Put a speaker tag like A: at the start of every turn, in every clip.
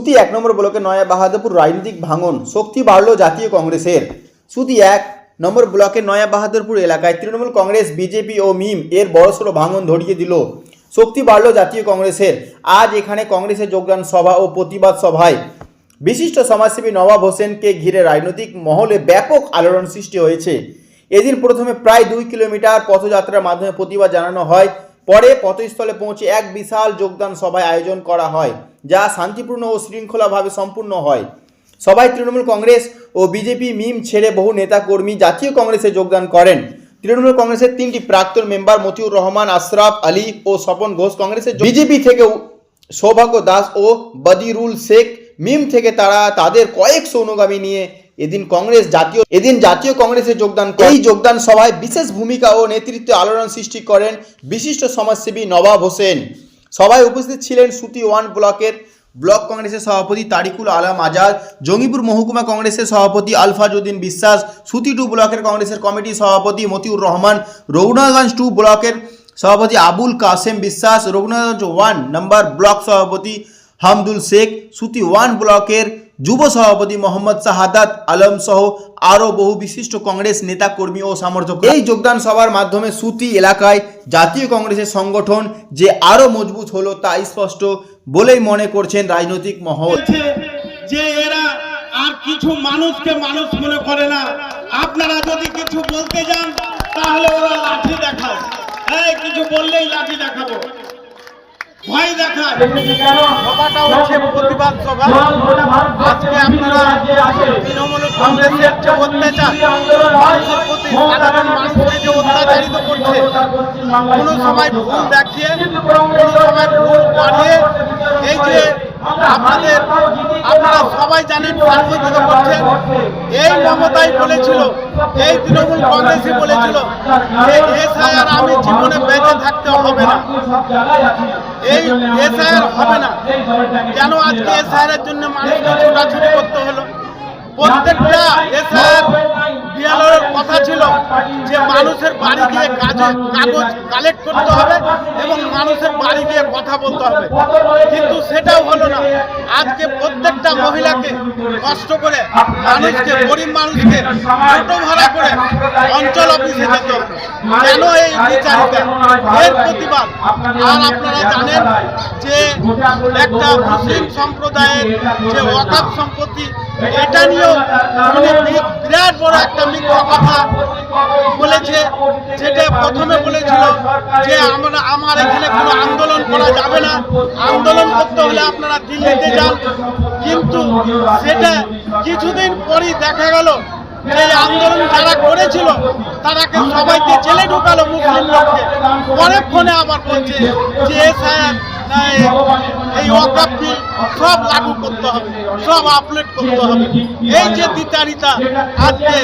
A: সুতি 1 নম্বর ব্লকের নয়া বাহাদুরপুর রাজনৈতিক ভাঙন, শক্তি বাড়ল জাতীয় কংগ্রেসের। সুতি 1 নম্বর ব্লকের নয়া বাহাদুরপুর এলাকায় তৃণমূল কংগ্রেস, বিজেপি ও মিম এর বড়সড় ভাঙন ধরিয়ে দিল। শক্তি বাড়ল জাতীয় কংগ্রেসের। আজ এখানে কংগ্রেসের যোগদান সভা ও প্রতিবাদ সভায় বিশিষ্ট সমাজসেবী নবাব হোসেনকে ঘিরে রাজনৈতিক মহলে ব্যাপক আলোড়ন সৃষ্টি হয়েছে। এদিন প্রথমে প্রায় 2 কিলোমিটার পথযাত্রার মাধ্যমে প্রতিবাদ জানানো হয়। পরে পথস্থলে পৌঁছে এক বিশাল যোগদান সভায় আয়োজন করা হয়, যা শান্তিপূর্ণ ও শৃঙ্খলাভাবে সম্পূর্ণ হয়। সভায় তৃণমূল কংগ্রেস ও বিজেপি মিম ছেড়ে বহু নেতা কর্মী জাতীয় কংগ্রেসে যোগদান করেন। তৃণমূল কংগ্রেসের 3টি প্রাক্তন মেম্বার মতিউর রহমান, আশরাফ আলী ও স্বপন ঘোষ কংগ্রেসের, বিজেপি থেকে সৌভাগ্য দাস ও বদিরুল শেখ, মিম থেকে তারা তাদের কয়েকশো অনুগামী নিয়ে এদিন জাতীয় কংগ্রেসে যোগদান করেন। এই যোগদান সভায় বিশেষ ভূমিকা ও নেতৃত্বে আলোড়ন সৃষ্টি করেন বিশিষ্ট সমাজসেবী নবাব হোসেন। সভায় উপস্থিত ছিলেন সুতি 1 ব্লকের ব্লক কংগ্রেসের সভাপতি তারিকুল আলম আজাদ, জঙ্গিপুর মহকুমা কংগ্রেসের সভাপতি আলফাজ উদ্দিন বিশ্বাস, সুতি 2 ব্লকের কংগ্রেসের কমিটি সভাপতি মতিউর রহমান, রঘুনাথগঞ্জ 2 ব্লকের সভাপতি আবুল কাসেম বিশ্বাস, রঘুনাথগঞ্জ 1 নম্বর ব্লক সভাপতি হামদুল শেখ, সুতি 1 ব্লকের যুব সভাপতি মোহাম্মদ শাহাদাত আলম সহ আরও বহু বিশিষ্ট কংগ্রেস নেতা কর্মী ও সমর্থক। এই যোগদান সভার মাধ্যমে সুতি এলাকায় জাতীয় কংগ্রেসের সংগঠন যে আরও মজবুত হলো তা স্পষ্ট বলেই মনে করছেন রাজনৈতিক মহল।
B: যে এরা আর কিছু মানুষকে মানুষ মনে করে না। আপনারা যদি কিছু বলতে যান তাহলে ওরা লাঠি দেখায়, কিছু বললেই লাঠি দেখাবো, ভয় দেখায়। সভাটা হচ্ছে প্রতিবাদ সভা। আজকে আপনারা তৃণমূল কংগ্রেসের যে অত্যাচার, মানুষের প্রতি সাধারণ মানুষকে যে অত্যাচারিত করছে, কোনো সময় ভুল দেখিয়ে, কোনো সময় ভুল বাড়িয়ে, এই যে আপনারা সবাই জানেন সাংবাদিকতা করছেন, এই মমতাই বলেছিল, এই তৃণমূল কংগ্রেসই বলেছিল যে এসআইআর আমি জীবনে বেঁচে থাকতে হবে না, এই এসআইআর হবে না। কেন আজকে এসআইআর এর জন্য মানুষকে ছোটাছুটি করতে হলো? প্রত্যেকটা এসআইআর বিএলওর কথা ছিল যে মানুষের বাড়ি গিয়ে কাগজ কালেক্ট করতে হবে এবং মানুষের বাড়ি গিয়ে কথা বলতে হবে, কিন্তু সেটাও হলো না। আজকে প্রত্যেকটা মহিলাকে কষ্ট করে মানুষকে, গরিব মানুষকে ছোট ভাড়া করে অঞ্চল অফিসে যেতে হবে। কেন এই বিচারিতা? এর প্রতিবাদ। আর আপনারা জানেন যে একটা মুসলিম সম্প্রদায়ের যে ওয়াকফ সম্পত্তি, এটা নিয়েও বিরাট বড় একটা মিথ্যা কথা বলেছে। যেটা প্রথমে বলেছিল যে আমার এখানে কোনো আন্দোলন করা যাবে না, আন্দোলন করতে হলে আপনারা দিল্লিতে যান, কিন্তু সেটা কিছুদিন পরই দেখা গেল যে আন্দোলন যারা করেছিল তারাকে সবাইকে জেলে ঢুকালো, মুসলিম লোককে। পরের ফোনে আবার বলছে যে এসআইআর এই ওয়াকফ বিল সব লাগু করতে হবে, সব আপলোড করতে হবে। এই যে দ্বিচারিতা আজকে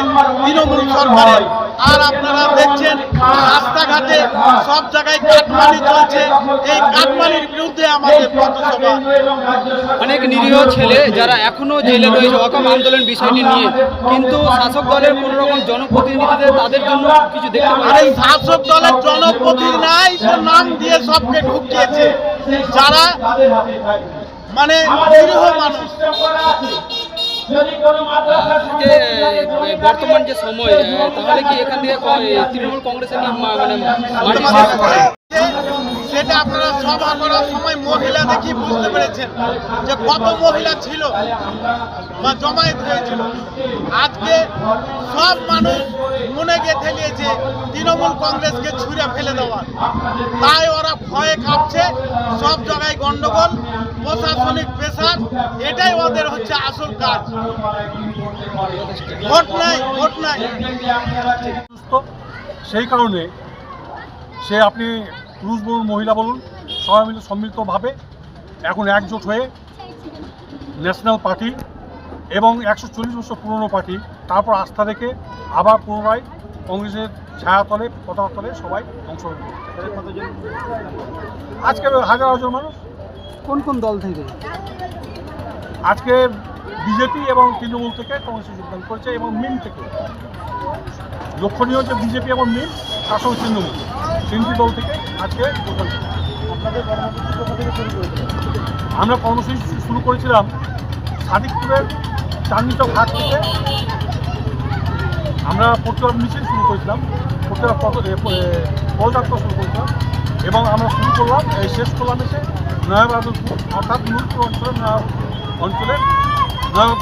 B: তৃণমূল সরকারের। আর আপনারা দেখছেন রাস্তাঘাটে সব জায়গায় কাটমানি চলছে। এই কাটমানির বিরুদ্ধে আমাদের পথসভা।
C: অনেক নিরীহ ছেলে যারা এখনো জেলে রয়েছে ওয়াকফ আন্দোলন বিষয়টি নিয়ে, কিন্তু শাসক দলের কোন রকম জনপ্রতিনিধিদের তাদের জন্য কিছু দেখতে পাই।
B: আর এই শাসক দলের জনপ্রতিনিধি নাই, নাম দিয়ে সবকে ঢুকিয়েছে, যারা মানে নিরীহ মানুষ।
C: বর্তমান যে সময়, তাহলে কি এখান থেকে তৃণমূল কংগ্রেসের
B: সেটা আপনারা সভা করার সময় মহিলা দেখি বুঝতে পেরেছেন যে কত মহিলা ছিল বা জমায়েত হয়েছিল। আজকে সব মানুষ মনে গেঁথে নিয়েছে তৃণমূল কংগ্রেসকে ছুঁড়ে ফেলে দেওয়ার, তাই ওরা ভয়ে কাঁপছে। সব জায়গায় গন্ডগোল, প্রশাসনিক প্রেসার, এটাই ওদের হচ্ছে আসল কাজ। ভোট নাই, ভোট নাই।
D: সেই কারণে আপনি পুরুষ বলুন, মহিলা বলুন, সবাই মিলে সম্মিলিতভাবে এখন একজোট হয়ে ন্যাশনাল পার্টি এবং 140 বছর পুরনো পার্টি, তারপর আস্থা রেখে আবার পুনরায় কংগ্রেসের ছায়াতলে, পতাকা তলে সবাই অংশগ্রহণ করছে। আজকে 1000 মানুষ।
C: কোন কোন দল থেকে?
D: আজকে বিজেপি এবং তৃণমূল থেকে কংগ্রেসে যোগদান করেছে এবং মিম থেকে। লক্ষণীয় যে বিজেপি এবং মিম, শাসক তৃণমূল 3টি দল থেকে আজকে যোগদান করেছে।
B: আপনাদের কর্মসূচি কোথা থেকে শুরু করেছিলেন?
D: আমরা কর্মসূচি শুরু করেছিলাম সাদিকপুরের চাঁদনি চক হাট থেকে। আমরা প্রতিবাদ মিছিল শুরু করেছিলাম, প্রতিবাদ পদযাত্রা শুরু করেছিলাম এবং আমরা শুরু করলাম শেষ করলাম এসে নয়া বাহাদুরপুর অর্থাৎ নূরপুর অঞ্চলের নয়া